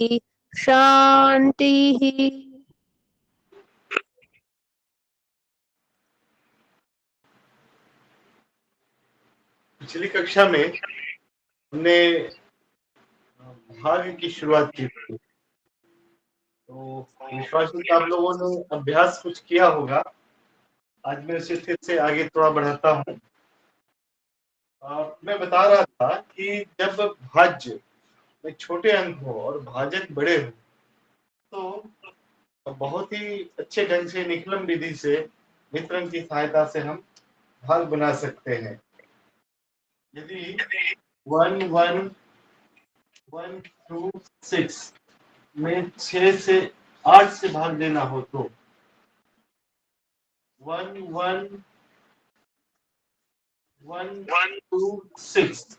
शांति। पिछली कक्षा में हमने भाग की शुरुआत की थी, तो विश्वास है कि आप लोगों ने अभ्यास कुछ किया होगा। आज मैं उसे फिर से आगे थोड़ा बढ़ाता हूँ। मैं बता रहा था कि जब भाज्य में छोटे अंक हो और भाजक बड़े हो तो बहुत ही अच्छे ढंग से निकलम विधि से मिश्रण की सहायता से हम भाग बना सकते हैं। यदि 1 1 1 2 6 में 6 से 8 से भाग देना हो तो 1 1 1 2 6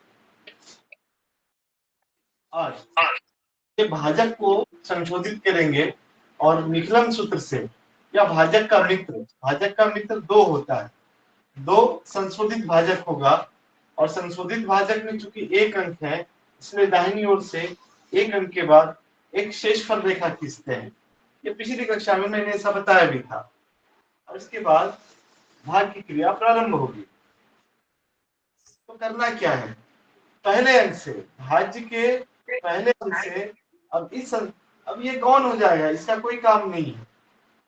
8 ये भाजक को संशोधित करेंगे और निकलन सूत्र से या भाजक का मित्र 2 होता है। 2 संशोधित भाजक होगा और संशोधित भाजक में चूंकि एक अंक है इसलिए दाहिनी ओर से एक अंक के बाद एक शेषफल रेखा खींचते हैं। ये पिछली कक्षा में मैंने ऐसा बताया भी था। और इसके बाद भाग की क्रिया प्रारंभ होगी। तो करना क्या है, पहले अंक से भाज्य के पहले अंक से अब ये कौन हो जाएगा, इसका कोई काम नहीं है।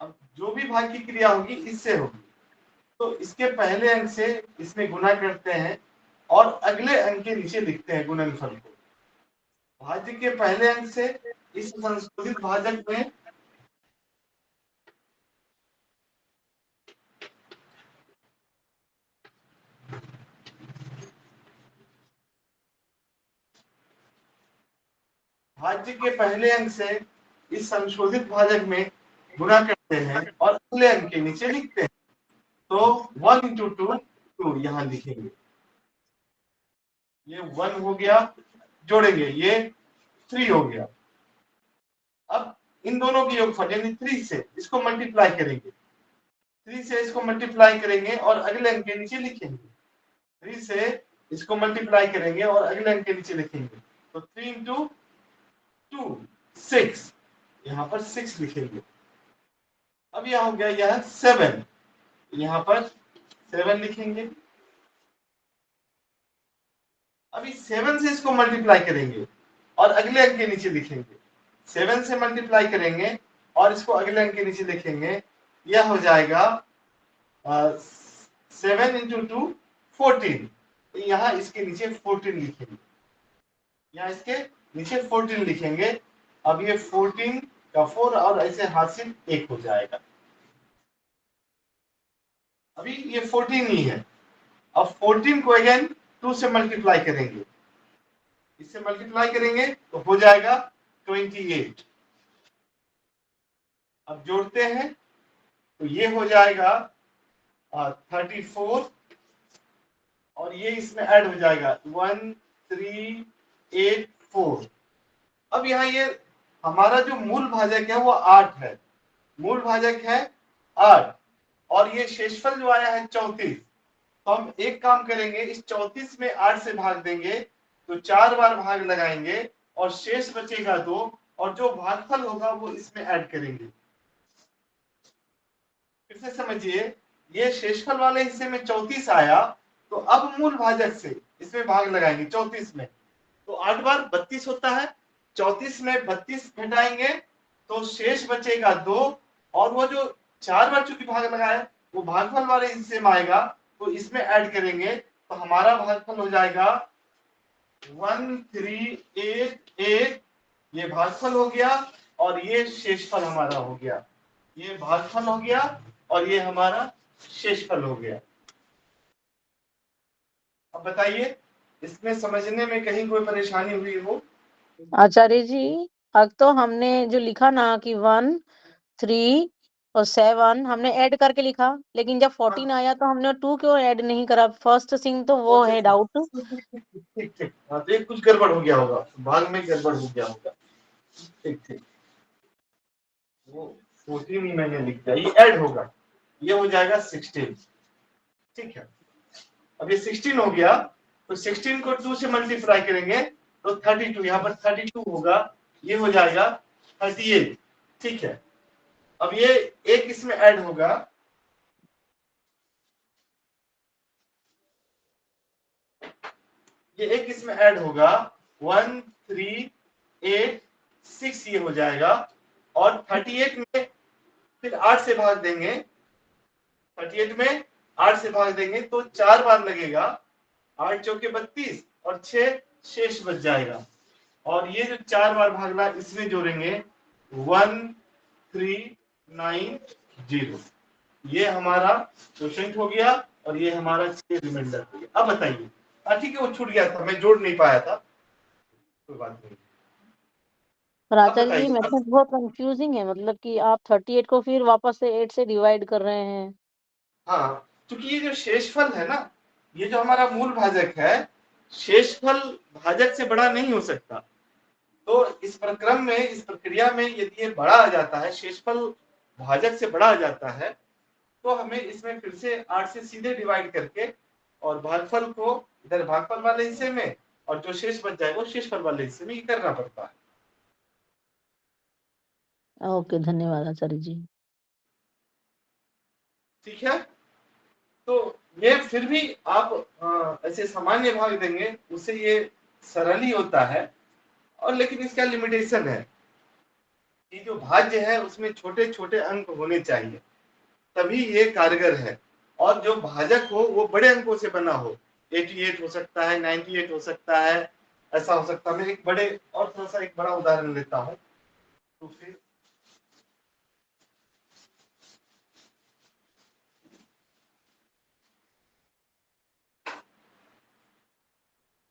अब जो भी भाग की क्रिया होगी इससे होगी, तो इसके पहले अंक से इसमें गुना करते हैं और अगले अंक के नीचे लिखते हैं गुणनफल को। भाज्य के पहले अंक से इस संशोधित भाजक में भाज्य के पहले अंक से इस संशोधित भाजक में गुना करते हैं और अगले अंक के नीचे लिखते हैं। तो 1 into 2 2 यहां लिखेंगे। ये 1 हो गया, जोड़ेंगे ये 3 हो गया। अब इन दोनों की योगफल यानी 3 से इसको मल्टीप्लाई करेंगे, 3 से इसको मल्टीप्लाई करेंगे और अगले अंक के नीचे लिखेंगे। 3 से इसको मल्टीप्लाई करेंगे और अगले अंक के नीचे लिखेंगे। तो 3 into 2 6, यहां पर 6 लिखेंगे। अब यह हो गया यह 7, यहां पर 7 लिखेंगे। अभी 7 से इसको मल्टीप्लाई करेंगे और अगले अंक के नीचे लिखेंगे। 7 से मल्टीप्लाई करेंगे और इसको अगले अंक के नीचे लिखेंगे। यह हो जाएगा 7 into 2 14। तो यहाँ इसके नीचे 14 लिखेंगे, यहाँ इसके नीचे 14 लिखेंगे। अब ये 14 का 4 और ऐसे हासिल 1 हो जाएगा। अभी ये 14 ही है। अब 14 को अगेन 2 से मल्टीप्लाई करेंगे, इससे मल्टीप्लाई करेंगे तो हो जाएगा 28। अब जोड़ते हैं तो ये हो जाएगा 34 और ये इसमें ऐड हो जाएगा 1 3 8 4। अब यहाँ ये हमारा जो मूल भाजक है वो 8 है, मूल भाजक है 8 और ये शेषफल जो आया है 34। तो हम एक काम करेंगे, इस 34 में 8 से भाग देंगे तो 4 बार भाग लगाएंगे और शेष बचेगा 2 और जो भागफल होगा वो इसमें ऐड करेंगे। फिर से समझिए, ये शेषफल वाले हिस्से में 34 आया तो अब मूल भाजक से इसमें भाग लगाएंगे 34 में, तो 8 बार 32 होता है। 34 में 32 घटाएंगे तो शेष बचेगा 2 और वो जो 4 बार चूंकि भाग लगाया वो भागफल वाले हिस्से में आएगा तो इसमें ऐड करेंगे तो हमारा भागफल हो जाएगा 1388। ये भागफल हो गया और ये शेषफल हमारा हो गया। ये भागफल हो गया और ये हमारा शेषफल हो गया। अब बताइए इसमें समझने में कहीं कोई परेशानी हुई हो? आचार्य जी, अब तो हमने जो लिखा ना कि 1 3 और 7 हमने ऐड करके लिखा, लेकिन जब 14 आया तो हमने 2 क्यों ऐड नहीं करा? फर्स्ट थिंग तो वो है डाउट। ठीक ठीक, हाँ तो कुछ गड़बड़ हो गया होगा, भाग में गड़बड़ हो गया होगा। ठीक ठीक, वो 14 ही मैंने लिख दिया, ये ऐड होगा, ये हो जाएगा 16। ठीक है, अब ये 16 हो गया तो 16 को 2 से मल्टीप्लाई करेंगे तो 32, यहाँ पर 32 होगा ये हो जाएगा 38। ठीक है, अब ये एक इसमें ऐड होगा, ये एक इसमें ऐड होगा 1 3 8 6 ये हो जाएगा, और 38 में फिर 8 से भाग देंगे, 38 में 8 से भाग देंगे तो 4 बार लगेगा, 8 चौके 32 और 6 शेष बच जाएगा, और ये जो 4 बार भागना इसमें जोड़ेंगे 1 3 9 0, ये हमारा क्वेश्चन हो गया, और ये हमारा 6 रिमाइंडर हो गया। अब बताइए, ठीक है वो छूट गया था, मैं जोड़ नहीं पाया था, कोई बात नहीं। पर अब आचार्य जी बताइए, मेथड बहुत कंफ्यूजिंग है, मतलब कि आप 38 को फिर वापस से 8 से डिवाइड कर रहे हैं। हाँ, क्योंकि ये जो शेषफल है ना, ये जो हमारा मूल भाजक है, शेषफल भाजक से बड़ा नहीं हो सकता। तो इस प्रक्रम में, इस प्रक्रिया में यदि ये बड़ा आ जाता है, शेषफल भाजक से बड़ा आ जाता है, तो हमें इसमें फिर से 8 से सीधे डिवाइड करके और भागफल को इधर भागफल वाले हिस्से में, और जो शेष बच जाए वो शेषफल वाले हिस्से में ही करना पड़ता है। ओके, धन्यवाद आचार्य जी। ठीक है, तो ये फिर भी आप ऐसे सामान्य भाग देंगे, उससे ये सरल ही होता है, और लेकिन इसका लिमिटेशन है कि जो भाज्य है उसमें छोटे छोटे अंक होने चाहिए, तभी ये कारगर है, और जो भाजक हो वो बड़े अंकों से बना हो, 88 हो सकता है, 98 हो सकता है, ऐसा हो सकता है। मैं एक बड़े और थोड़ा सा एक बड़ा उदाहरण लेता हूं, तो फिर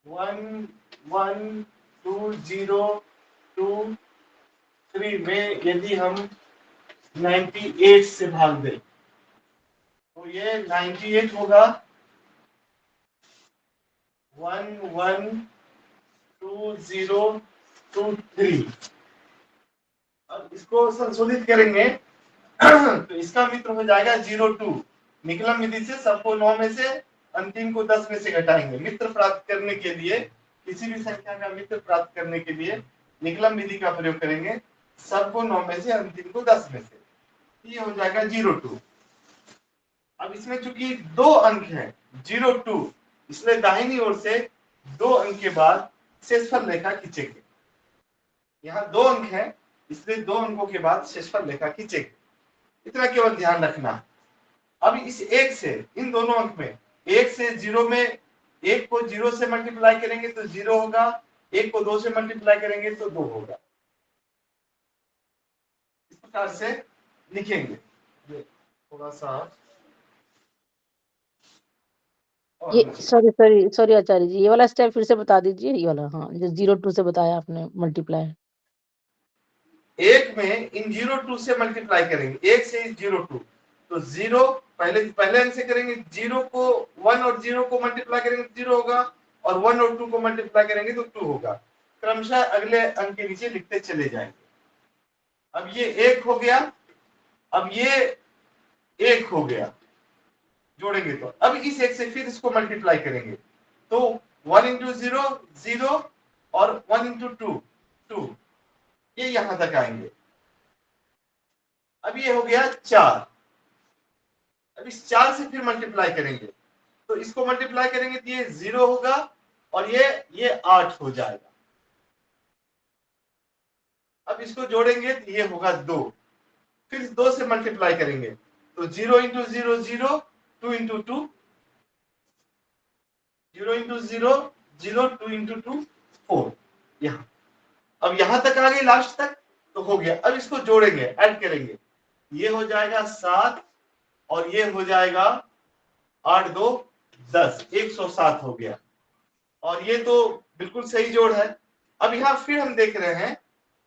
1 1 2 0 2 3 में यदि हम 98 से भाग दें तो ये 98 होगा, 1 1 2 0 2 3। अब इसको संशोधित करेंगे तो इसका मित्र हो जाएगा 02। निकलम विधि से सबको 9 में से, अंतिम को 10 में से घटाएंगे। मित्र प्राप्त करने के लिए, किसी भी संख्या का मित्र प्राप्त करने के लिए निकलम विधि का प्रयोग करेंगे, सबको 9 में से, अंतिम को 10 में से, ये हो जाएगा 02। अब इसमें चूंकि 2 अंक हैं 02, इसलिए दाहिनी ओर से 2 अंक के बाद शेषफल रेखा खींचेंगे। यहाँ 2 अंक है, इसलिए 2 अंकों के बाद शेषफल रेखा खींचेंगे, इतना केवल ध्यान रखना। अब इस एक से, इन दोनों अंक में, एक से 0 में, एक को 0 से मल्टीप्लाई करेंगे तो 0 होगा, एक को 2 से मल्टीप्लाई करेंगे तो 2 होगा, इस प्रकार से लिखेंगे। थोड़ा सा ये और सॉरी सॉरी सॉरी आचार्य जी, ये वाला स्टेप फिर से बता दीजिए, ये वाला। हाँ, जो 02 से बताया आपने मल्टीप्लाई। एक में इन 02 से मल्टीप्लाई करेंगे, एक से 02, तो 0 पहले अंक से करेंगे, 0 को 1 और 0 को मल्टीप्लाई करेंगे तो 0 होगा, और 1 और 2 को मल्टीप्लाई करेंगे तो 2 होगा। क्रमशः अगले अंक के नीचे लिखते चले जाएंगे। अब ये 1 हो गया, अब ये 1 हो गया, जोड़ेंगे तो अब इस 1 से फिर इसको मल्टीप्लाई करेंगे, तो 1 इंटू 0 0, और 1 इंटू 2 2, ये यहां तक आएंगे। अब ये हो गया 4, अब इस 4 से फिर मल्टीप्लाई करेंगे, तो इसको मल्टीप्लाई करेंगे तो ये 0 होगा, और ये 8 हो जाएगा। अब इसको जोड़ेंगे तो ये होगा 2, फिर 2 से मल्टीप्लाई करेंगे तो 0 इंटू 0 0, 2 इंटू 2 0 इंटू 0 0, 2 इंटू 2 4। यहाँ अब यहां तक आ गए, लास्ट तक तो हो गया। अब इसको जोड़ेंगे, ऐड करेंगे, ये हो जाएगा 7, और ये हो जाएगा 8 2 10, 107 हो गया, और ये तो बिल्कुल सही जोड़ है। अब यहाँ फिर हम देख रहे हैं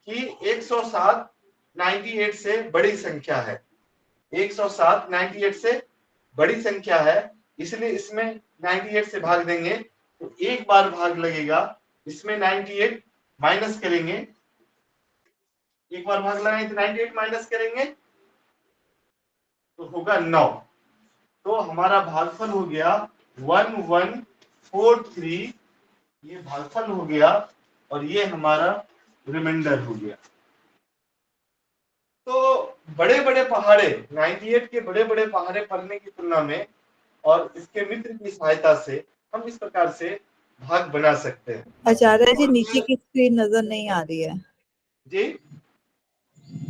कि 107 98 से बड़ी संख्या है, 107 98 से बड़ी संख्या है, इसलिए इसमें 98 से भाग देंगे तो एक बार भाग लगेगा, इसमें 98 माइनस करेंगे, एक बार भाग लगाएंगे तो 98 माइनस करेंगे तो होगा 9। तो हमारा भागफल हो गया 1143, ये भागफल हो गया, और ये हमारा रिमाइंडर हो गया। तो बड़े बड़े पहाड़े 98 के बड़े बड़े पहाड़े पढ़ने की तुलना में और इसके मित्र की सहायता से हम इस प्रकार से भाग बना सकते हैं। आचार्य जी नीचे की स्क्रीन नजर नहीं आ रही है जी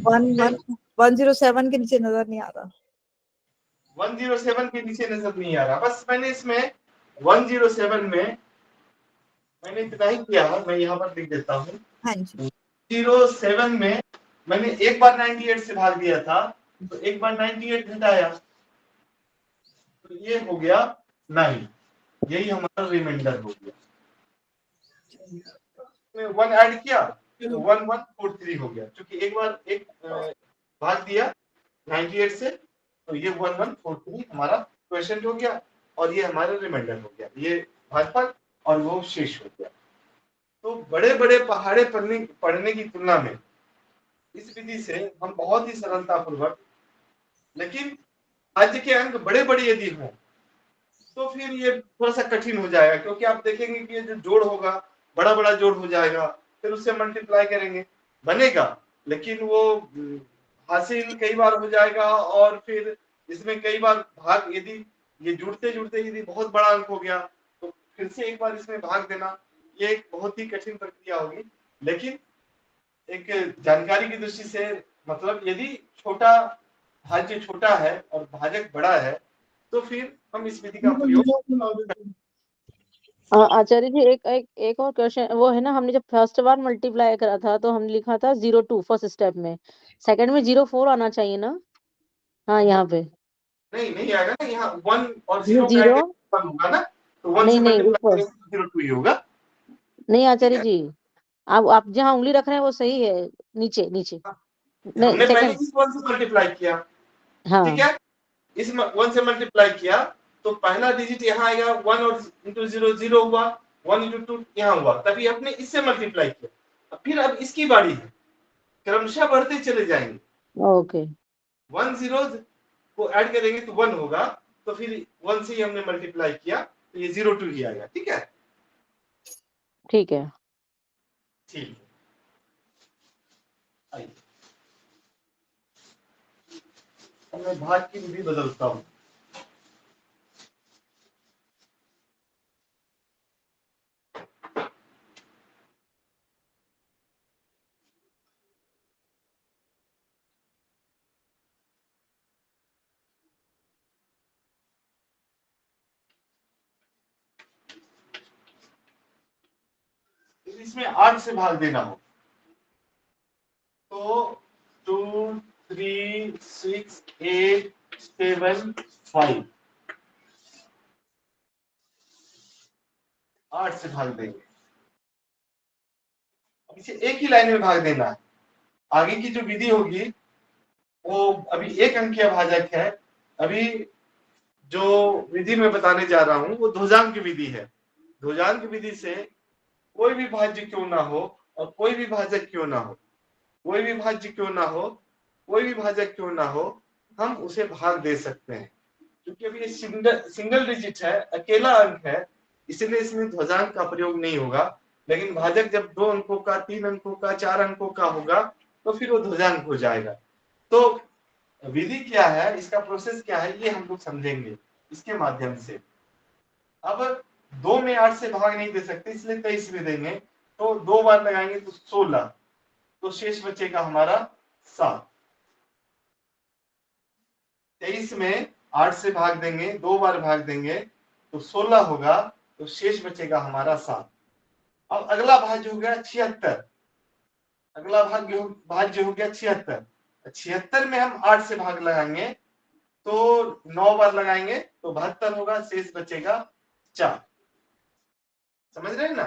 107 के नीचे नजर नहीं आ रहा। 107 के नीचे नजर नहीं आ रहा। बस मैंने इसमें 107 में मैंने इतना ही किया है, मैं यहाँ पर लिख देता हूँ। हाँ जी 07 में मैंने एक बार 98 से भाग दिया था, तो एक बार 98 घटाया तो ये हो गया 9, यही हमारा रिमाइंडर हो गया। 1 ऐड किया तो 1143 हो गया, क्योंकि एक बार एक भाग दिया 98 से, तो ये 1143 हमारा क्वेश्चन हो गया और ये हमारा रिमाइंडर हो गया, ये भागफल और वो शेष हो गया। तो बड़े बड़े पहाड़े पढ़ने की तुलना में इस विधि से हम बहुत ही सरलता पूर्वक, लेकिन आज के अंक बड़े बड़े यदि हों तो फिर ये थोड़ा सा कठिन हो जाएगा, क्योंकि आप देखेंगे कि ये जो जोड़ होगा बड़ा बड़ा जोड़ हो जाएगा, फिर उससे मल्टीप्लाई करेंगे बनेगा, लेकिन वो हासिल कई बार हो जाएगा और फिर इसमें कई बार भाग, यदि ये जुड़ते जुड़ते यदि बहुत बड़ा अंक हो गया तो फिर से एक बार इसमें भाग देना, ये एक बहुत ही कठिन प्रक्रिया होगी। लेकिन एक जानकारी की दृष्टि से, मतलब यदि छोटा भाज्य छोटा है और भाजक बड़ा है तो फिर हम इस विधि का प्रयोग। आचार्य जी एक और क्वेश्चन, वो है ना, हमने जब फर्स्ट बार मल्टीप्लाई करा था तो हमने लिखा था 02 फर्स्ट स्टेप में, सेकंड में 04 आना चाहिए ना। हाँ यहाँ पे नहीं आएगा ना, यहाँ 1 और ये 0 का 0 1 होगा ना, तो 1 से नहीं नहीं मल्टीप्लाई ऊपर करेंगे तो 02 ही होगा। नहीं ठीक आचार्य है, जी, आप जहाँ उंगली रख रहे हैं वो सही है, नीचे नीचे नहीं हमने पहले सेकंड। इस 1 से मल्टीप्लाई किया, ठीक हाँ है, इस 1 से मल्टीप्लाई किया तो पहला डिजिट यहाँ आएगा 1 और इंटू 0 0 हुआ, 1 इंटू 2 यहाँ हुआ, तभी आपने इससे मल्टीप्लाई किया। फिर अब इसकी बारी है, क्रमशः बढ़ते चले जाएंगे, ओके 1 0 को ऐड करेंगे तो 1 होगा, तो फिर 1 से ही हमने मल्टीप्लाई किया तो ये 02 ही आएगा। ठीक है, ठीक है। ठीक है, आइए अब मैं भाग की विधि बदलता हूं। इसमें 8 से भाग देना हो तो 2 3 6 8 7 5 8 से भाग देंगे। अब इसे एक ही लाइन में भाग देना है। आगे की जो विधि होगी वो अभी एक अंकीय भाजक है। अभी जो विधि मैं बताने जा रहा हूं वो ध्वजांक विधि है। ध्वजांक विधि से कोई भी भाज्य क्यों ना हो और कोई भी भाजक क्यों ना हो, कोई भी भाज्य क्यों ना हो, कोई भी भाजक क्यों ना हो, हम उसे भाग दे सकते हैं। क्योंकि अभी ये सिंगल डिजिट है, अकेला अंक है, इसलिए इसमें ध्वजांक का प्रयोग नहीं होगा। लेकिन भाजक जब 2 अंकों का, 3 अंकों का, 4 अंकों का होगा तो फिर वो ध्वजांक हो जाएगा। तो विधि क्या है, इसका प्रोसेस क्या है, ये हम लोग समझेंगे इसके माध्यम से। अब 2 में 8 से भाग नहीं दे सकते, इसलिए 23 में देंगे, तो 2 बार लगाएंगे तो 16, तो शेष बचेगा हमारा 7। 23 में 8 से भाग देंगे, 2 बार भाग देंगे तो 16 होगा, तो शेष बचेगा हमारा 7। अब अगला भाज्य हो गया 76, अगला भाज्य हो गया 76। 76 में हम 8 से भाग लगाएंगे तो 9 बार लगाएंगे तो 72 होगा, शेष बचेगा 4। समझ रहे हैं ना।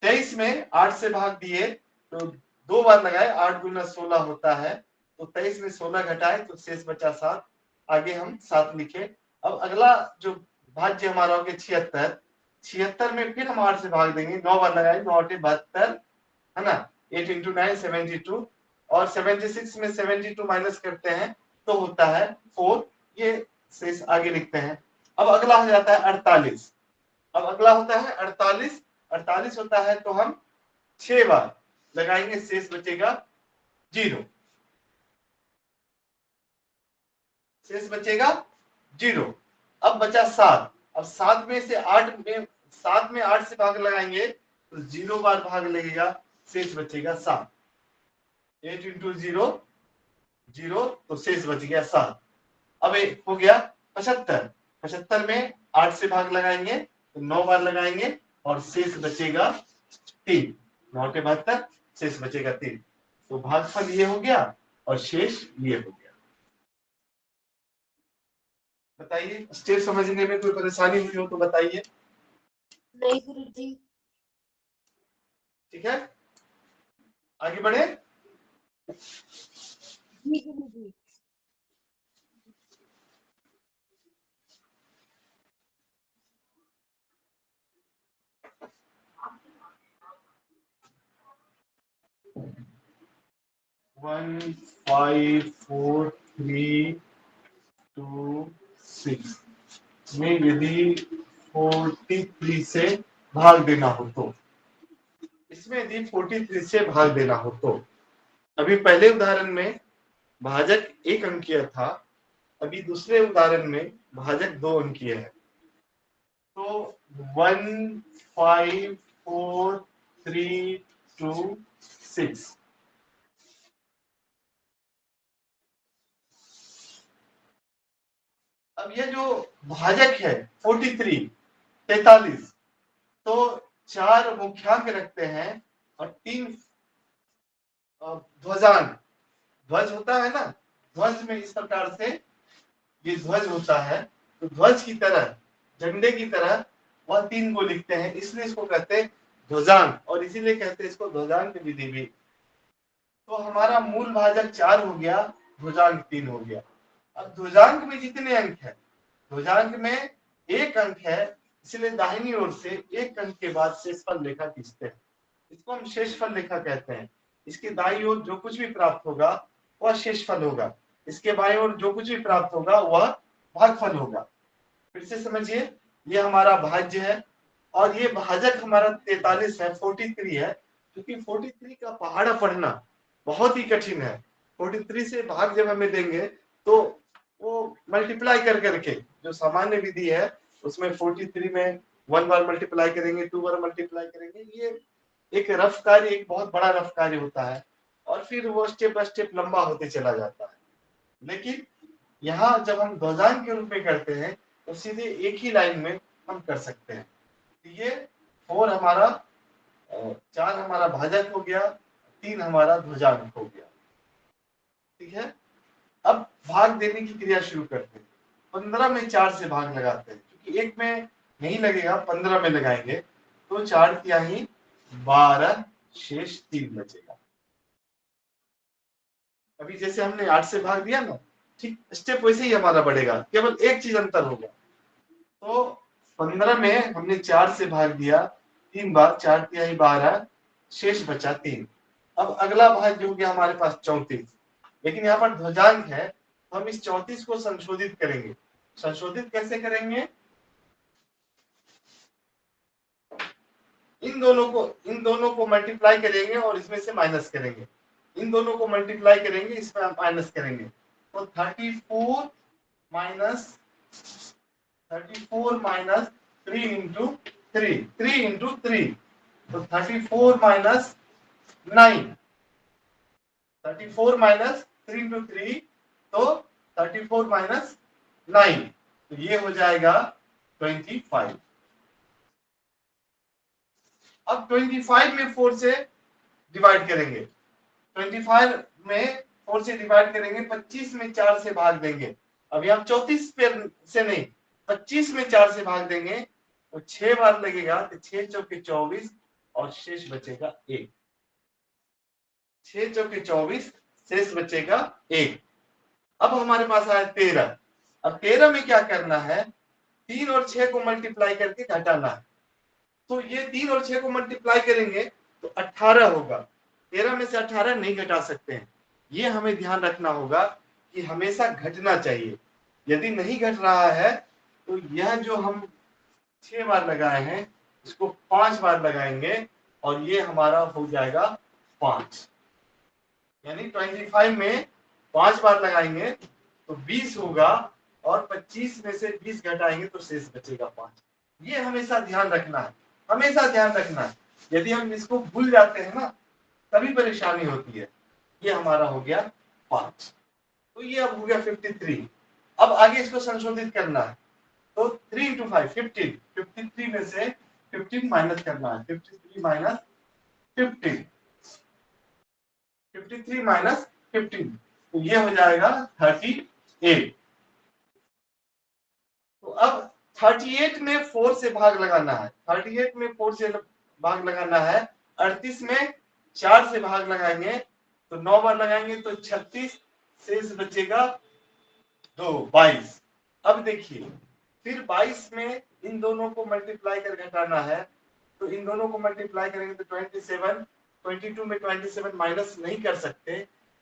23 में 8 से भाग दिए तो 2 बार लगाए, 8 गुना 16 होता है, तो 23 में 16 घटाए तो शेष बचा 7। आगे हम 7 लिखे। अब अगला जो भाज्य हमारा हो गया 76। 76 में फिर हम 8 से भाग देंगे, 9 बार लगाए, 9 8 72 है ना, 8 इंटू 9 72, और 76 में 72 माइनस करते हैं तो होता है 4। ये शेष आगे लिखते हैं। अब अगला हो जाता है 48। अब अगला होता है 48। 48 होता है तो हम 6 बार लगाएंगे, शेष बचेगा 0, शेष बचेगा 0। अब बचा 7। अब 7 में से 8 से भाग लगाएंगे तो 0 बार भाग लगेगा, शेष बचेगा 7। 8 इंटू 0 0, तो शेष बच गया 7। अब एक हो गया 75। 75 में 8 से भाग लगाएंगे तो 9 बार लगाएंगे और शेष बचेगा 3। 9 के 72, शेष बचेगा 3। तो भागफल ये हो गया और शेष ये हो गया। बताइए, स्टेप समझने में कोई परेशानी हुई हो तो बताइए। नहीं गुरुजी। ठीक है, आगे बढ़े। जी गुरुजी। वन 5 4 3 2 6 में यदि 43 से भाग देना हो तो, इसमें यदि 43 से भाग देना हो तो, अभी पहले उदाहरण में भाजक 1 अंकीय था, अभी दूसरे उदाहरण में भाजक 2 अंकीय है। तो 1 5 4 3 2 6, अब ये जो भाजक है 43 43, तो 4 मुख्यांक रखते हैं और 3 ध्वजांक। ध्वज होता है ना, ध्वज में इस प्रकार से ये ध्वज होता है, तो ध्वज की तरह, झंडे की तरह वह 3 को लिखते हैं, इसलिए इसको कहते हैं ध्वजांक, और इसीलिए कहते हैं इसको ध्वजांक विधि भी। तो हमारा मूल भाजक 4 हो गया, ध्वजांक 3 हो गया। अब ध्वजांक में जितने अंक है, ध्वजांक में 1 अंक है, इसलिए दाहिनी ओर से 1 अंक के बाद शेषफल रेखा खींचते हैं, इसको हम शेषफल रेखा कहते हैं। इसके दाईं ओर जो कुछ भी प्राप्त होगा वह शेषफल होगा, इसके बाईं ओर जो कुछ भी प्राप्त होगा वह भागफल होगा। फिर से समझिए, ये हमारा भाज्य है और ये भाजक हमारा 43 है, 43 है, क्योंकि 43 का पहाड़ा पढ़ना बहुत ही कठिन है। 43 से भाग जब हमें देंगे तो वो मल्टीप्लाई कर करके, जो सामान्य विधि है उसमें 43 में 1 बार मल्टीप्लाई करेंगे, 2 बार मल्टीप्लाई करेंगे, ये एक रफ कार्य, एक बहुत बड़ा रफ कार्य होता है और फिर वो स्टेप बाय स्टेप लंबा होते चला जाता है। लेकिन यहाँ जब हम ध्वजांक के रूप में करते हैं तो सीधे एक ही लाइन में हम कर सकते हैं। ये 4 हमारा 4 हमारा भाजक हो गया, 3 हमारा ध्वजांक हो गया। ठीक है, अब भाग देने की क्रिया शुरू करते हैं। 15 में 4 से भाग लगाते हैं, क्योंकि 1 में नहीं लगेगा, 15 में लगाएंगे तो 4 तिहाई 12, शेष 3 बचेगा। अभी जैसे हमने 8 से भाग दिया ना, ठीक स्टेप वैसे ही हमारा बढ़ेगा, केवल एक चीज अंतर होगा। तो 15 में हमने 4 से भाग दिया 3 बार, 4 तिहाई 12, शेष बचा 3। अब अगला भाग जो हो गया हमारे पास 34, लेकिन यहाँ पर ध्वजांक है, तो हम इस 34 को संशोधित करेंगे। संशोधित कैसे करेंगे? इन दोनों को मल्टीप्लाई करेंगे और इसमें से माइनस करेंगे, इन दोनों को मल्टीप्लाई करेंगे, इसमें हम माइनस करेंगे। तो 34 माइनस 3 इंटू 3 इंटू 3, तो 34 माइनस 9, 34 माइनस 3 इंटू 3, तो 34 माइनस 9, तो ये हो जाएगा 25। अब 25 में 4 से डिवाइड करेंगे, 25 में 4 से डिवाइड करेंगे, 25 में 4 से भाग देंगे। अभी हम 34 पे से नहीं, 25 में 4 से भाग देंगे तो 6 बार लगेगा, तो 6 चौके 24 और शेष बचेगा 1। 6 चौके 24, शेष बचेगा 1। अब हमारे पास आया 13। अब 13 में क्या करना है? 3 और 6 को मल्टीप्लाई करके घटाना है। तो ये 3 और 6 को मल्टीप्लाई करेंगे तो 18 होगा। 13 में से 18 नहीं घटा सकते हैं, ये हमें ध्यान रखना होगा कि हमेशा घटना चाहिए। यदि नहीं घट रहा है तो यह जो हम 6 बार लगाए हैं इसको 5 बार लगाएंगे और ये हमारा हो जाएगा 5, यानी 25 में 5 बार लगाएंगे तो 20 होगा और 25 में से 20 घटाएंगे तो शेष बचेगा 5। ये हमेशा ध्यान रखना है, हमेशा ध्यान रखना है। यदि हम इसको भूल जाते हैं ना तभी परेशानी होती है। ये हमारा हो गया 5, तो ये अब हो गया 53। अब आगे इसको संशोधित करना है तो 3 into 5 15, 53 में से 15 माइनस करना है, 53 माइनस 15, 53 माइनस 15, तो ये हो जाएगा 38। तो अब 38 में 4 से भाग लगाना है, 38 में 4 से भाग लगाना है, 38 में 4 से भाग लगाएंगे तो 9 बार लगाएंगे तो 36, शेष बचेगा 2, 22। अब देखिए फिर 22 में इन दोनों को मल्टीप्लाई कर घटाना है तो इन दोनों को मल्टीप्लाई करेंगे तो 27, 22 में 27 माइनस नहीं कर सकते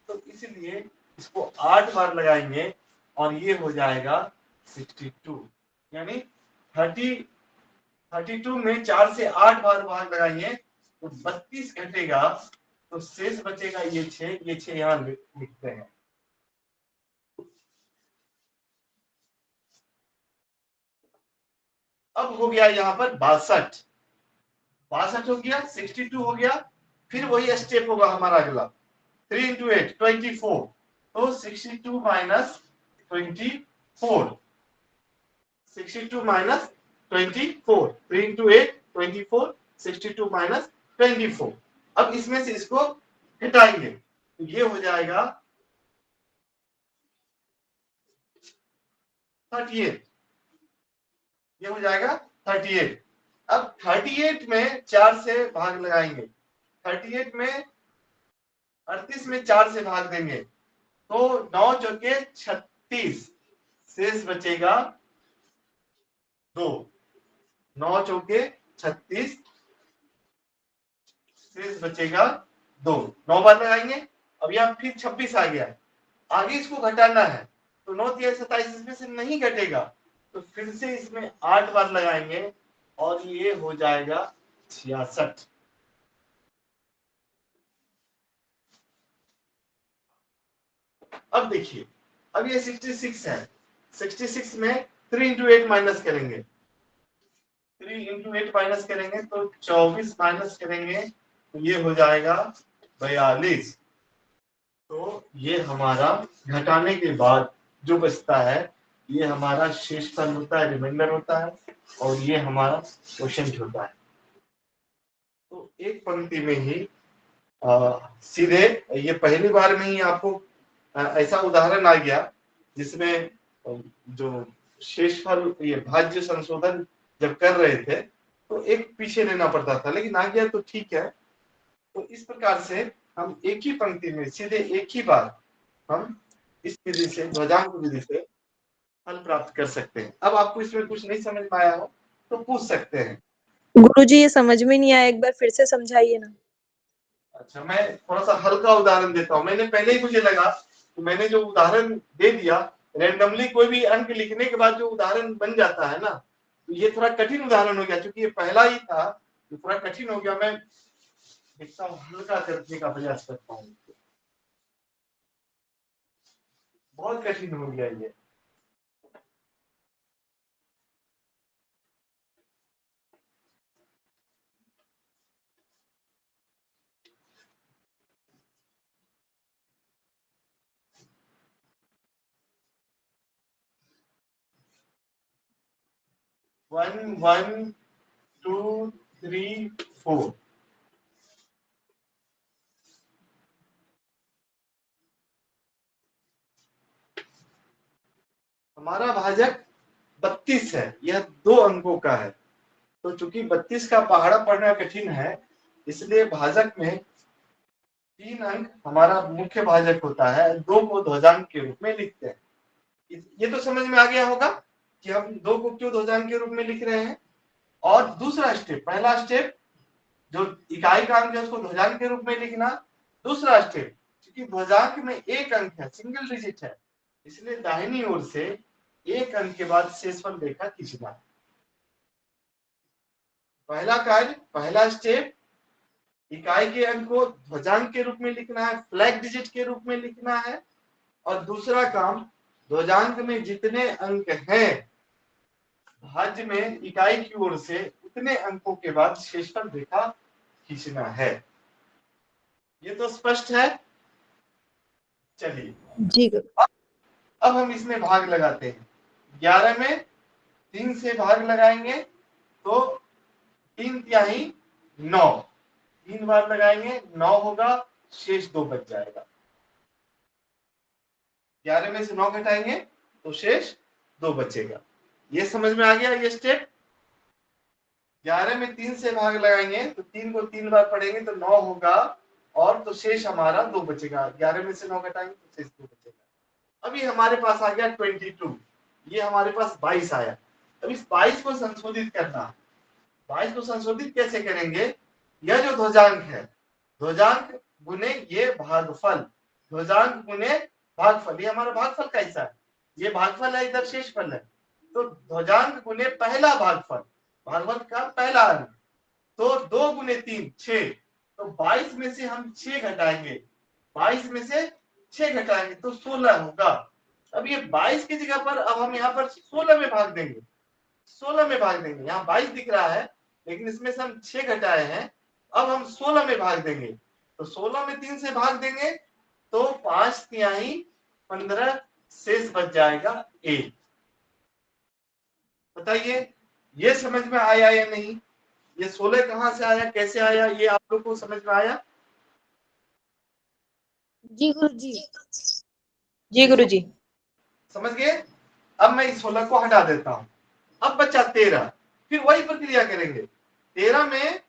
तो इसलिए इसको 8 बार लगाएंगे और ये हो जाएगा 62, यानी 32 में 4 से 8 बार भाग लगाएंगे तो 32 घटेगा तो शेष बचेगा ये 6, ये 6 यहाँ लिखते हैं। अब हो गया यहाँ पर 62, 62 हो गया, 62 हो गया, फिर वही स्टेप होगा हमारा अगला 3 into 8 24, तो 62 माइनस 24, 62 माइनस 24, 3 into 8 24, 62 माइनस 24। अब इसमें से इसको घटाएंगे तो ये हो जाएगा 38, ये हो जाएगा 38। अब 38 में 4 से भाग लगाएंगे, 38 में 38 में 4 से भाग देंगे तो 9 चौके 36, शेष बचेगा 2, 9 चौके 36, शेष बचेगा 2, 9 बार लगाएंगे। अब यहाँ फिर 26 आ गया, आगे इसको घटाना है तो 9 3 27 इसमें से नहीं घटेगा तो फिर से इसमें 8 बार लगाएंगे और ये हो जाएगा 66। अब देखिए अब ये 66 है, 66 में 3 into 8 माइनस करेंगे, 3 into 8 माइनस करेंगे तो 24 माइनस करेंगे तो ये हो जाएगा 42। तो ये हमारा घटाने के बाद जो बचता है ये हमारा शेषफल होता है, रिमाइंडर होता है और ये हमारा क्वोशिएंट होता है। तो एक पंक्ति में ही सीधे ये पहली बार में ही आपको ऐसा उदाहरण आ गया जिसमें जो शेषफल ये भाज्य संशोधन जब कर रहे थे तो एक पीछे लेना पड़ता था, लेकिन आ गया तो ठीक है। तो इस प्रकार से हम एक ही पंक्ति में सीधे एक ही बार हम इस विधि से, ध्वजांक विधि से हल प्राप्त कर सकते हैं। अब आपको इसमें कुछ नहीं समझ में आया हो तो पूछ सकते हैं। गुरुजी ये समझ में नहीं आया, एक बार फिर से समझाइए ना। अच्छा, मैं थोड़ा सा हल्का उदाहरण देता हूँ। मैंने पहले ही मुझे लगा तो मैंने जो उदाहरण दे दिया रैंडमली, कोई भी अंक लिखने के बाद जो उदाहरण बन जाता है ना, तो ये थोड़ा कठिन उदाहरण हो गया क्योंकि ये पहला ही था तो थोड़ा कठिन हो गया। मैं देखता हूँ हल्का करने का प्रयास करता हूँ, बहुत कठिन हो गया ये। वन 1 2 3 4 हमारा भाजक 32 है, यह 2 अंकों का है। तो चूंकि 32 का पहाड़ा पढ़ना कठिन है इसलिए भाजक में 3 अंक हमारा मुख्य भाजक होता है, 2 को ध्वजांक के रूप में लिखते हैं। ये तो समझ में आ गया होगा कि हम 2 को क्यों ध्वजांक के रूप में लिख रहे हैं। और दूसरा स्टेप, पहला स्टेप जो इकाई का अंक है उसको ध्वजांक के रूप में लिखना। दूसरा स्टेप, क्योंकि ध्वजांक में एक अंक है, सिंगल डिजिट है, इसलिए दाहिनी ओर से एक अंक के बाद शेषफल रेखा खींचना। पहला कार्य, पहला स्टेप इकाई के अंक को ध्वजांक के रूप में लिखना है, फ्लैग डिजिट के रूप में लिखना है, और दूसरा काम ध्वजांक में जितने अंक हैं भाज्य में इकाई की ओर से उतने अंकों के बाद शेषफल रेखा खींचना है। ये तो स्पष्ट है। चलिए जी गुरु। अब हम इसमें भाग लगाते हैं। 11 में 3 से भाग लगाएंगे तो 3 तिहाई 9, 3 बार लगाएंगे 9 होगा, शेष 2 बच जाएगा। 11 में से 9 घटाएंगे तो शेष 2 बचेगा। ये समझ में आ गया ये स्टेप। 11 में 3 से भाग लगाएंगे तो 3 को 3 बार पढ़ेंगे तो 9 होगा, और तो शेष हमारा 2 बचेगा। 11 में से 9 घटाएंगे तो शेष 2 बचेगा। अभी हमारे पास आ गया 22, ये हमारे पास 22 आया। अब इस 22 को संशोधित करना है। 22 को संशोधित कैसे करेंगे? यह जो ध्वजांक है, ध्वजांक गुने ये भागफल, ध्वजांक गुने भागफल, ये हमारा भागफल का हिस्सा है। ये भागफल है, इधर शेषफल है। तो ध्वजांक गुने पहला भागफल, भागफल का पहला अंक, तो 2 गुने 3 6, तो 22 में से हम 6 घटाएंगे, 22 में से 6 घटाएंगे तो 16 होगा। अब ये 22 की जगह पर अब हम यहाँ पर 16 में भाग देंगे, 16 में भाग देंगे। यहाँ 22 दिख रहा है लेकिन इसमें से हम 6 घटाए हैं, अब हम 16 में भाग देंगे। तो 16 में 3 से भाग देंगे तो 5 तिहाई 15, शेष बच जाएगा 1। बताइए ये समझ में आया या नहीं? ये 16 कहां से आया, कैसे आया, ये आप लोग को समझ में आया? जी गुरुजी। जी गुरुजी। समझ गए? अब मैं इस 16 को हटा देता हूं। अब बचा 13, फिर वही प्रक्रिया करेंगे। 13 में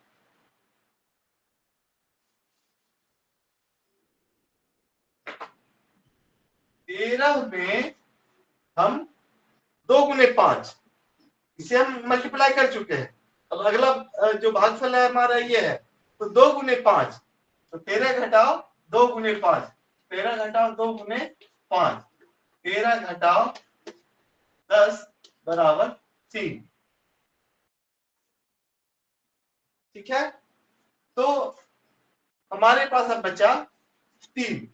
हम 2 गुने 5, इसे हम मल्टीप्लाई कर चुके हैं। अब अगला जो भागफल है हमारा ये है, तो 2 गुने 5, तो 13 घटाओ 2 गुने 5, 13 घटाओ 2 गुने 5, 13 घटाओ 10 बराबर 3। ठीक है, तो हमारे पास अब बचा 3।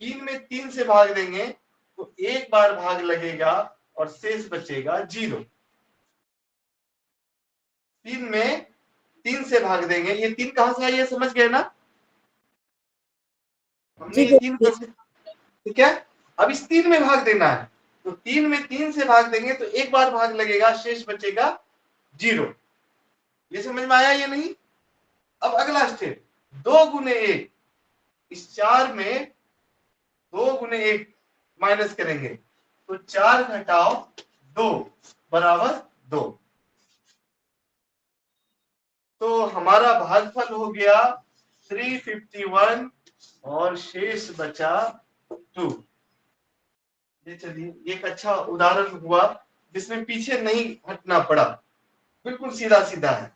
3 में 3 से भाग देंगे तो एक बार भाग लगेगा और शेष बचेगा 0। 3 में 3 से भाग देंगे, ये 3 कहां से आई है समझ गए ना? हमने ये 3 कैसे, ठीक है। अब इस 3 में भाग देना है, तो 3 में 3 से भाग देंगे तो एक बार भाग लगेगा, शेष बचेगा 0। ये समझ में आया या नहीं? अब अगला स्टेप 2 गुने 1, इस 4 में 2 गुने 1 माइनस करेंगे तो 4 घटाओ 2 बराबर 2। तो हमारा भागफल हो गया 351 और शेष बचा 2। ये चलिए एक अच्छा उदाहरण हुआ जिसमें पीछे नहीं हटना पड़ा, बिल्कुल सीधा सीधा है।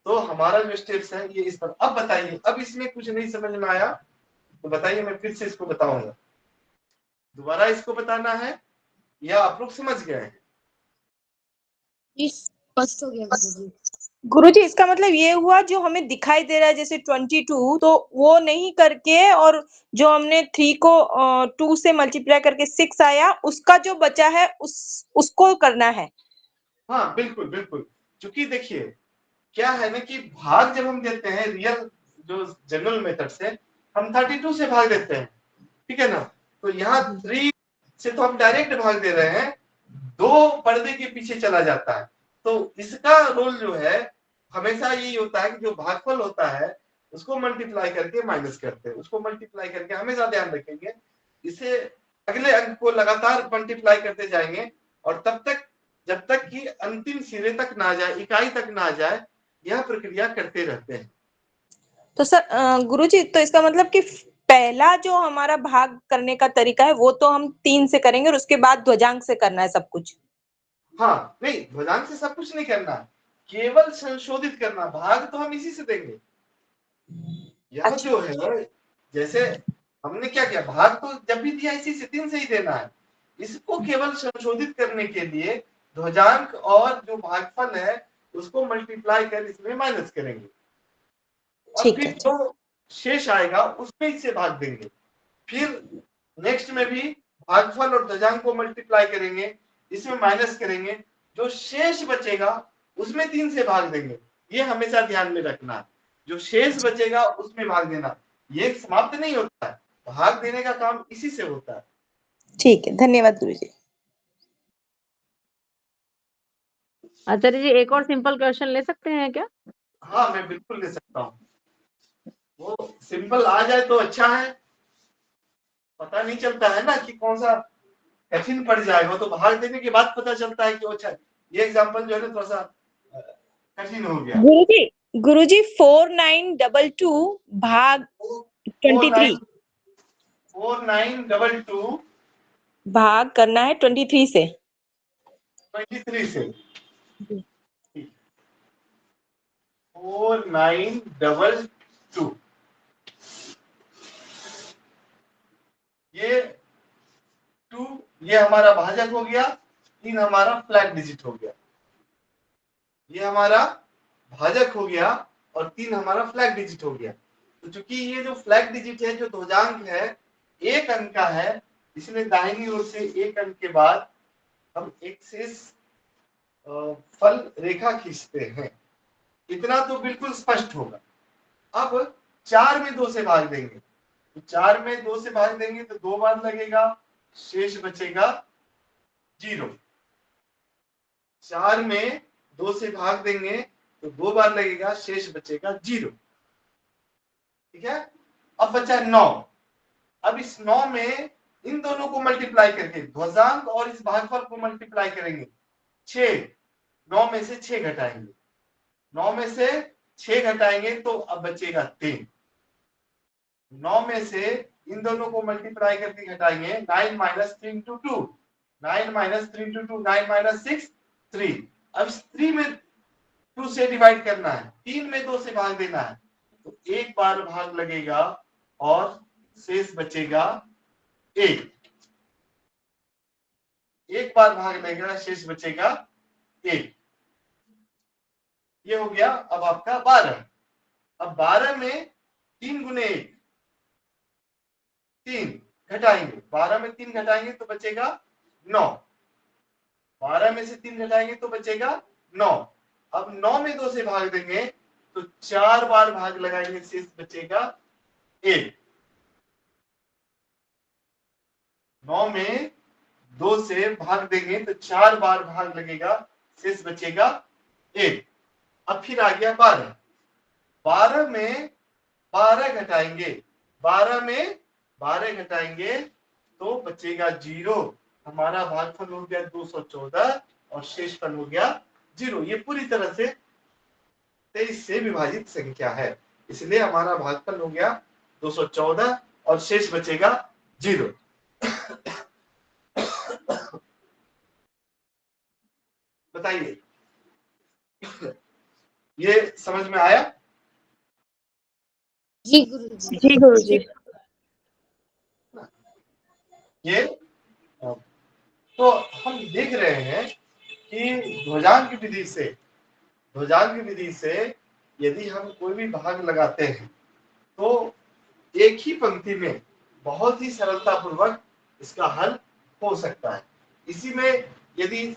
तो हमारा जो स्टेप्स है ये इस पर। अब बताइए, अब इसमें कुछ नहीं समझ में आया तो बताइए, मैं फिर से इसको बताऊंगा। दोबारा इसको बताना है या आप लोग समझ गए हैं? स्पष्ट हो गया गुरुजी। गुरुजी इसका मतलब ये हुआ जो हमें दिखाई दे रहा है जैसे 22, तो वो नहीं करके, और जो हमने 3 को 2 से मल्टीप्लाई करके 6 आया, उसका जो बचा है उसको करना है। हाँ बिल्कुल बिल्कुल। क्योंकि देखिए क्या है ना कि भाग जब हम देते हैं रियल जो जनरल मेथड से, हम 32 से भाग देते हैं, ठीक है ना। तो यहाँ 3 से तो हम डायरेक्ट भाग दे रहे हैं, 2 पर्दे के पीछे चला जाता है। तो इसका रोल जो है हमेशा यही होता है कि जो भागफल होता है उसको मल्टीप्लाई करके माइनस करते हैं, उसको मल्टीप्लाई करके, हमेशा ध्यान रखेंगे इसे अगले अंक को लगातार मल्टीप्लाई करते जाएंगे, और तब तक जब तक कि अंतिम सिरे तक ना जाए, इकाई तक ना जाए, यह प्रक्रिया करते रहते हैं। तो सर गुरुजी, तो इसका मतलब कि पहला जो हमारा भाग करने का तरीका है वो तो हम 3 से करेंगे और उसके बाद ध्वजांक से करना है सब कुछ। हाँ नहीं, ध्वजांक से सब कुछ नहीं करना, केवल संशोधित करना। भाग तो हम इसी से देंगे। यह जो है जैसे हमने क्या किया, भाग तो जब भी दिया इसी से 3 से ही देना है। इसको केवल संशोधित करने के लिए ध्वजांक और जो भागफल है उसको मल्टीप्लाई कर इसमें माइनस करेंगे। और ठीक फिर है। जो शेष आएगा उसमें इससे भाग देंगे। फिर नेक्स्ट में भी भागफल और ध्वजांक को मल्टीप्लाई करेंगे, इसमें माइनस करेंगे, जो शेष बचेगा उसमें 3 से भाग देंगे। ये हमेशा ध्यान में रखना है, जो शेष बचेगा उसमें भाग देना। ये समाप्त नहीं होता है, भाग देने का काम इसी से होता है। ठीक है, धन्यवाद गुरुजी। आचार्य जी एक और सिंपल क्वेश्चन ले सकते हैं क्या? हाँ, मैं बिल्कुल ले सकता हूँ। वो सिंपल आ जाए तो अच्छा है, पता नहीं चलता है ना कि कौन सा कठिन पड़ जाएगा, तो भाग देने के बाद पता चलता है कि अच्छा ये एग्जांपल जो है ना थोड़ा सा कठिन हो गया। गुरुजी 4922 भाग 23 4922 भाग करना है 23 से। 23 से 4922 ये 2 ये हमारा भाजक हो गया, 3 हमारा फ्लैग डिजिट हो गया। ये हमारा भाजक हो गया और 3 हमारा फ्लैग डिजिट हो गया। तो चूंकि ये जो फ्लैग डिजिट है, जो ध्वजांक है, 1 अंक का है, इसलिए दाहिनी ओर से 1 अंक के बाद हम एक शेष फल रेखा खींचते हैं। इतना तो बिल्कुल स्पष्ट होगा। अब 4 में 2 से भाग देंगे, तो 4 में 2 से भाग देंगे तो 2 बार लगेगा, शेष बचेगा 0। 4 में 2 से भाग देंगे तो 2 बार लगेगा, शेष बचेगा 0। ठीक है। अब बचा 9। अब इस 9 में इन दोनों को मल्टीप्लाई करके ध्वजांक और इस भागफल को मल्टीप्लाई करेंगे। 6 9 में से 6 घटाएंगे, 9 में से 6 घटाएंगे तो अब बचेगा 3। 9 में से इन दोनों को मल्टीप्लाई करके घटाएंगे, 9 minus 3 into 2, 9 minus 3 into 2, 9 minus 6 3। अब 3 में 2 से डिवाइड करना है, 3 में 2 से भाग देना है, तो एक बार भाग लगेगा और शेष बचेगा 1। एक बार भाग लगेगा, शेष बचेगा 1। ये हो गया अब आपका 12। अब 12 में 3 गुने 1 3 घटाएंगे, 12 में 3 घटाएंगे तो बचेगा 9। 12 में से 3 घटाएंगे तो बचेगा 9। अब 9 में 2 से भाग देंगे तो 4 बार भाग लगाएंगे, शेष बचेगा 1। 9 में 2 से भाग देंगे तो 4 बार भाग लगेगा, शेष बचेगा 1। अब फिर आ गया 12। 12 में 12 घटाएंगे, 12 में 12 घटाएंगे तो बचेगा 0। हमारा भागफल हो गया 214 और शेषफल हो गया 0। ये पूरी तरह से 23 से विभाजित संख्या है, इसलिए हमारा भागफल हो गया 214 और शेष बचेगा 0। बताइए, ये समझ में आया? जी गुरुजी। ये तो हम देख रहे हैं कि ध्वजांक विधि से यदि हम कोई भी भाग लगाते हैं तो एक ही पंक्ति में बहुत ही सरलता पूर्वक इसका हल हो सकता है। इसी में यदि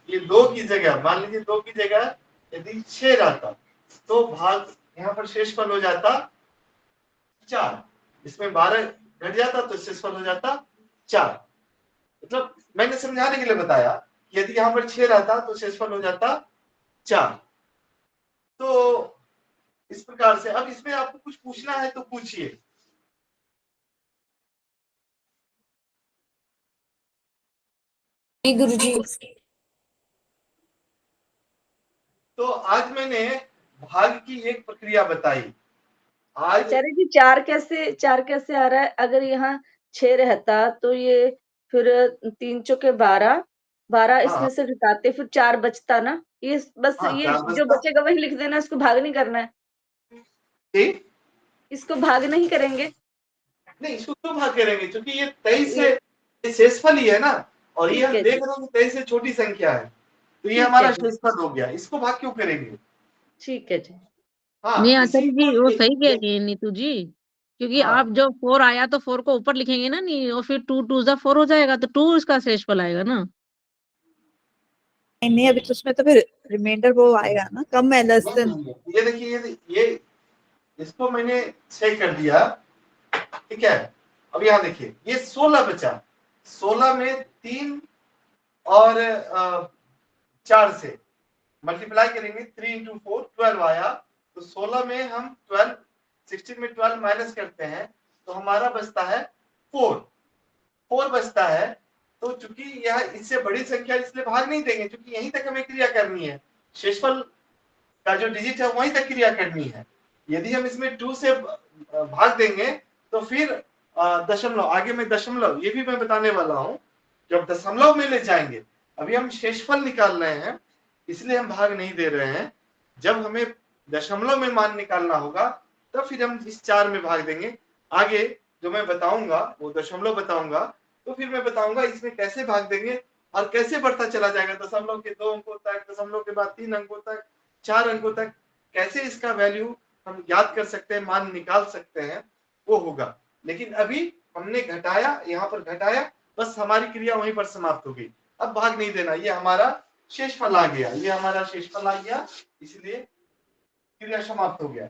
ये 2 की जगह, मान लीजिए 2 की जगह यदि 6 रहता तो भाग यहाँ पर शेषफल हो जाता 4, इसमें 12 घट जाता तो शेषफल हो जाता 4। मतलब मैंने समझाने के लिए बताया कि यदि यहाँ पर 6 रहता तो शेषफल हो जाता 4। तो इस प्रकार से अब इसमें आपको कुछ पूछना है तो पूछिए। गुरुजी। तो आज मैंने भाग की एक प्रक्रिया बताई। आज आचार्य जी 4 कैसे आ रहा है? अगर यहाँ 6 रहता तो ये फिर 3 चौके 12 हाँ, इसमें से घटाते फिर 4 बचता ना, ये बस हाँ, ये 4 जो बचता। बचेगा वही लिख देना, इसको भाग नहीं करना है। ठीक, इसको भाग नहीं करेंगे। नहीं इसको क्यों भाग करेंगे, क्योंकि ये 23 से शेषफल ही है ना, और ये ठीक हम है देख जी, रहे हैं कि 23 से छोटी संख्या है, तो ये ठीक हमारा है जी, शेषफल हो गया, इसको भाग क्यों करेंगे? ठीक है जी। हाँ, नहीं इसी आचार्य जी को वो सही कह रही है नीतू जी, क्योंकि हाँ, आप जब 4 आया तो 4 को ऊपर लिखेंगे ना, नहीं और फिर 2 2 4 हो जाएगा, तो 2 इसका शेषफल आएगा ना। नहीं अभी तो उसमें तो फिर रिमाइंडर वो आएगा ना, कम है लेस देन। ये देखिए, ये इसको मैंने 6 कर दिया, ठीक है। अब यहाँ देखिए ये 16 बचा, 16 में 3 और 4 से मल्टीप्लाई करेंगे, 3 इंटू 4 12 आया। तो 16 में हम 12 16 में 12 माइनस करते हैं तो हमारा बचता है 4 बचता है। तो चूंकि यह इससे बड़ी संख्या इसलिए भाग नहीं देंगे, क्योंकि यहीं तक हमें क्रिया करनी है, शेषफल का जो डिजिट है वहीं तक क्रिया करनी है। यदि हम इसमें 2 से भाग देंगे तो फिर दशमलव, आगे में दशमलव, ये भी मैं बताने वाला हूं, जब दशमलव में ले जाएंगे। अभी हम शेषफल निकाल रहे हैं इसलिए हम भाग नहीं दे रहे हैं। जब हमें दशमलव में मान निकालना होगा तब फिर हम इस 4 में भाग देंगे। आगे जो मैं बताऊंगा वो दशमलव बताऊंगा, तो फिर मैं बताऊंगा इसमें कैसे भाग देंगे और कैसे बढ़ता चला जाएगा, दशमलव के 2 अंकों तक, दशमलव के बाद 3 अंकों तक, 4 अंकों तक, कैसे इसका वैल्यू हम याद कर सकते हैं, मान निकाल सकते हैं, वो होगा। लेकिन अभी हमने घटाया, यहाँ पर घटाया, बस हमारी क्रिया वहीं पर समाप्त हो गई। अब भाग नहीं देना, ये हमारा शेषफल आ गया, ये हमारा शेषफल आ गया, इसलिए क्रिया समाप्त हो गया।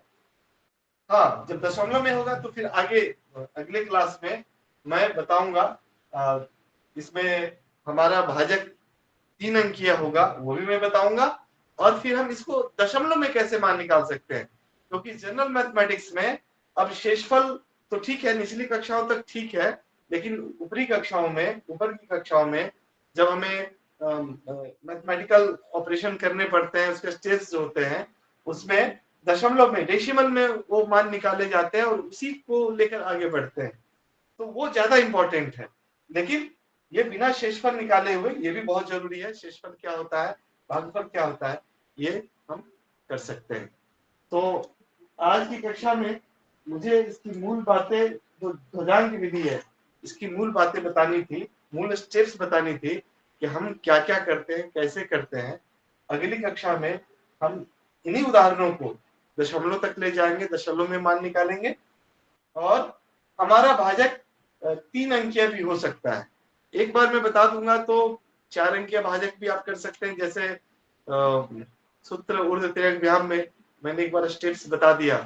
हाँ, जब दशमलव में होगा तो फिर आगे अगले क्लास में मैं बताऊंगा, इसमें हमारा भाजक 3 अंकीय होगा, वो भी मैं बताऊंगा। और फिर हम इसको दशमलव में कैसे मान निकाल सकते हैं, क्योंकि जनरल मैथमेटिक्स में अब शेषफल तो ठीक है, निचली कक्षाओं तक ठीक है, लेकिन ऊपरी कक्षाओं में, ऊपर की कक्षाओं में जब हमें मैथमेटिकल ऑपरेशन करने पड़ते हैं, उसके स्टेप्स जो होते हैं, उसमें दशमलव में, डेसिमल में वो मान निकाले जाते हैं और उसी को लेकर आगे बढ़ते हैं, तो वो ज्यादा इंपॉर्टेंट है। लेकिन ये बिना शेषफल निकाले हुए ये भी बहुत जरूरी है, शेषफल क्या होता है, भागफल क्या होता है, ये हम कर सकते हैं। तो आज की कक्षा में मुझे इसकी मूल बातें, जो ध्वजांक विधि है, इसकी मूल बातें बतानी थी, मूल स्टेप्स बतानी थी कि हम क्या क्या करते हैं, कैसे करते हैं। अगली कक्षा में हम इन्हीं उदाहरणों को दशमलव तक ले जाएंगे, दशमलव में मान निकालेंगे, और हमारा भाजक 3 अंकीय भी हो सकता है। एक बार मैं बता दूंगा तो 4 अंकीय भाजक भी आप कर सकते हैं, जैसे सूत्र ऊर्ध्व तिर्यक व्याम में मैंने एक बार स्टेप्स बता दिया,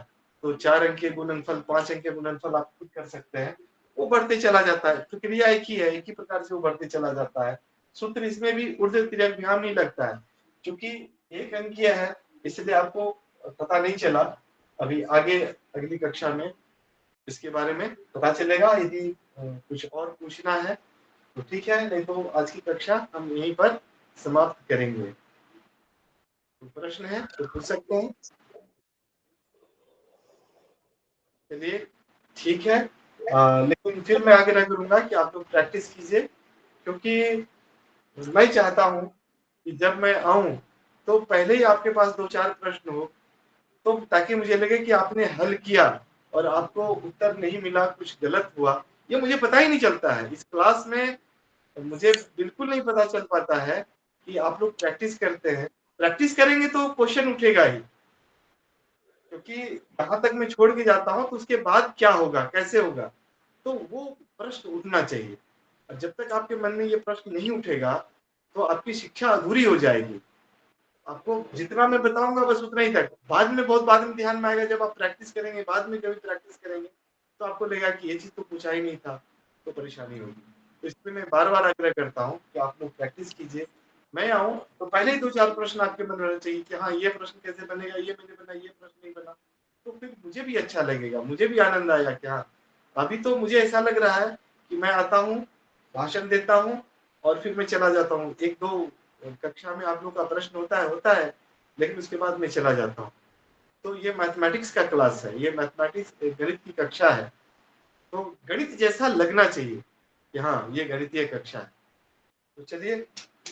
तो 4 अंकीय गुणनफल, 5 अंकीय गुणनफल आप खुद कर सकते हैं, वो बढ़ते चला जाता है, प्रक्रिया एक ही है, एक ही प्रकार से वो बढ़ते चला जाता है। सूत्र इसमें भी ऊर्ध्व तिर्यक व्याम नहीं लगता है, क्योंकि 1 अंकीय है, इसलिए आपको पता नहीं चला। अभी आगे अगली कक्षा में इसके बारे में पता चलेगा। यदि कुछ और पूछना है तो ठीक है, नहीं तो आज की कक्षा हम यहीं पर समाप्त करेंगे। तो प्रश्न है तो पूछ सकते हैं। चलिए ठीक है, लेकिन फिर मैं आग्रह करूंगा कि आप लोग प्रैक्टिस कीजिए, क्योंकि मैं चाहता हूं कि जब मैं आऊं तो पहले ही आपके पास 2-4 प्रश्न हो, तो ताकि मुझे लगे कि आपने हल किया और आपको उत्तर नहीं मिला, कुछ गलत हुआ, ये मुझे पता ही नहीं चलता है। इस क्लास में मुझे बिल्कुल नहीं पता चल पाता है कि आप लोग प्रैक्टिस करते हैं। प्रैक्टिस करेंगे तो क्वेश्चन उठेगा ही, क्योंकि जहां तक मैं छोड़ के जाता हूं तो उसके बाद क्या होगा, कैसे होगा, तो वो प्रश्न उठना चाहिए। और जब तक आपके मन में ये प्रश्न नहीं उठेगा तो आपकी शिक्षा अधूरी हो जाएगी। आपको जितना मैं बताऊंगा बस उतना ही तक, बाद में बहुत बाद में ध्यान में आएगा, जब आप प्रैक्टिस करेंगे, बाद में कभी प्रैक्टिस करेंगे तो आपको लगेगा कि ये चीज तो पूछा ही नहीं था, तो परेशानी होगी। तो इसलिए मैं बार बार आग्रह करता हूँ कि आप लोग प्रैक्टिस कीजिए। मैं आऊँ तो पहले ही 2-4 प्रश्न आपके मन में रहना चाहिए कि हाँ ये प्रश्न कैसे बनेगा, ये मैंने बना, ये प्रश्न नहीं बना, तो फिर मुझे भी अच्छा लगेगा, मुझे भी आनंद आएगा कि हाँ। अभी तो मुझे ऐसा लग रहा है कि मैं आता हूँ, भाषण देता हूँ और फिर मैं चला जाता हूँ। 1-2 कक्षा में आप लोग का प्रश्न होता है, लेकिन उसके बाद मैं चला जाता हूँ। तो ये मैथमेटिक्स का क्लास है, ये मैथमेटिक्स गणित की कक्षा है, तो गणित जैसा लगना चाहिए कि हाँ ये गणितीय कक्षा है। तो चलिए,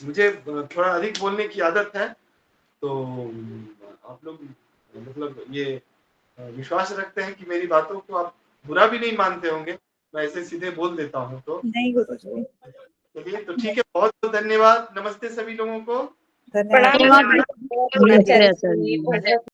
मुझे थोड़ा अधिक बोलने की आदत है, तो आप लोग मतलब ये विश्वास रखते हैं कि मेरी बातों को आप बुरा भी नहीं मानते होंगे, मैं ऐसे सीधे बोल देता हूँ। तो नहीं गुरुजी, चलिए, तो ठीक है, बहुत बहुत धन्यवाद, नमस्ते सभी लोगों को। धन्यवाद। प्रणाम नमस्ते आचार्य जी।